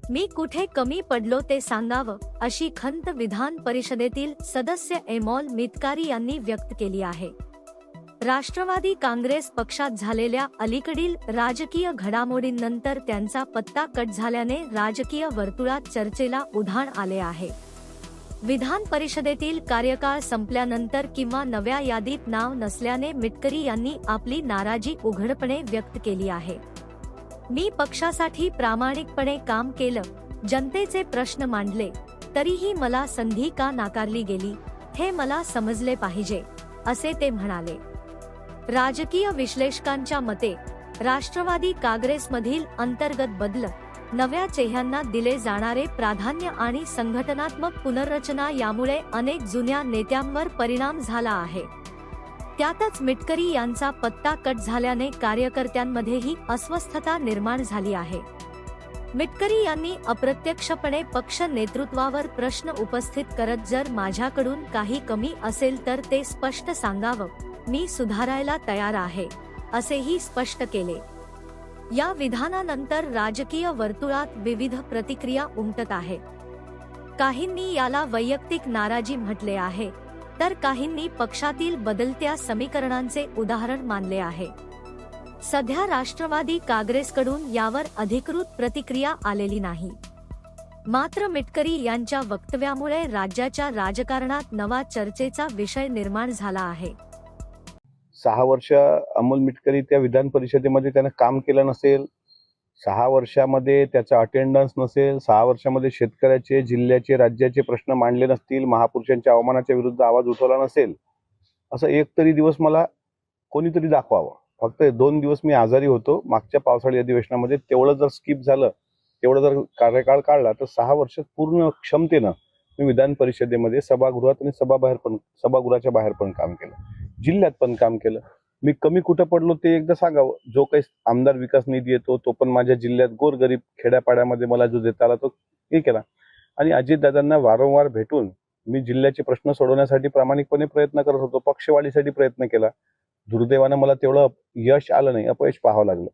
मी कुठे कमी पडलो ते सांगावं, अशी खंत विधान परिषदेतील सदस्य अमोल मितकारी यांनी व्यक्त केली आहे. राष्ट्रवादी काँग्रेस पक्षात झालेल्या अलीकडील राजकीय घडामोडींनंतर त्यांचा पत्ता कट झाल्याने राजकीय वर्तुळात चर्चेला उधाण आले आहे. विधान परिषदेतील कार्यकाळ संपल्यानंतर किंवा नव्या यादीत नाव नसल्याने मिटकरी यांनी आपली नाराजी उघडपणे व्यक्त केली आहे. मी पक्षासाठी प्रामाणिकपणे काम केलं, जनतेचे प्रश्न मांडले, तरीही मला संधी का नाकारली गेली हे मला समजले पाहिजे, असे ते म्हणाले. राजकीय विश्लेषकांच्या मते राष्ट्रवादी काँग्रेसमधील अंतर्गत बदल, नव्या चेहऱ्यांना दिले जाणारे प्राधान्य आणि संघटनात्मक पुनर्रचना यामुळे अनेक जुन्या नेत्यांवर परिणाम झाला आहे. त्यातच मिटकरी यांचा पत्ता कट झाल्याने कार्यकर्त्यांमध्येही अस्वस्थता निर्माण झाली आहे. मिटकरी यांनी अप्रत्यक्षपणे पक्ष नेतृत्वावर प्रश्न उपस्थित करत जर माझ्याकडून काही कमी असेल तर ते स्पष्ट सांगावं, मी सुधारायला तयार आहे, असेही स्पष्ट केले. या विधानानंतर राजकीय वर्तुळात विविध प्रतिक्रिया उमटत आहेत. काहींनी याला वैयक्तिक नाराजी म्हटले आहे, तर काहींनी पक्षातील बदलत्या समीकरणांचे उदाहरण मानले आहे. सध्या राष्ट्रवादी काँग्रेसकडून यावर अधिकृत प्रतिक्रिया आलेली नाही. मात्र मिटकरी यांच्या वक्तव्यामुळे राज्याच्या राजकारणात नवा चर्चेचा विषय निर्माण झाला आहे. 6 वर्ष अमोल मिटकरी त्या विधान परिषदेमध्ये त्याने काम केलं नसेल, 6 वर्षामध्ये त्याचा अटेंडन्स नसेल, 6 वर्षामध्ये शेतकऱ्याचे, जिल्ह्याचे, राज्याचे प्रश्न मांडले नसतील, महापुरुषांच्या अवमानाच्या विरुद्ध आवाज उठवला नसेल, असं एक तरी दिवस मला कोणीतरी दाखवावं. फक्त 2 दिवस मी आजारी होतो मागच्या पावसाळी अधिवेशनामध्ये, तेवढं जर स्किप झालं, तेवढं जर कार्यकाळ काढला तर 6 वर्ष पूर्ण क्षमतेनं मी विधान परिषदेमध्ये सभागृहात आणि सभागृहाच्या बाहेर पण काम केलं, जिल्ह्यात पण काम केलं. मी कमी कुठं पडलो ते एकदा सांगावं. जो काही आमदार विकास निधी येतो तो पण माझ्या जिल्ह्यात गोरगरीब खेड्यापाड्यामध्ये मला जो देता आला तो हे केला. आणि अजितदादांना वारंवार भेटून मी जिल्ह्याचे प्रश्न सोडवण्यासाठी प्रामाणिकपणे प्रयत्न करत होतो, पक्षवाढीसाठी प्रयत्न केला. दुर्दैवानं मला तेवढं यश आलं नाही, अपयश पाहावं लागलं.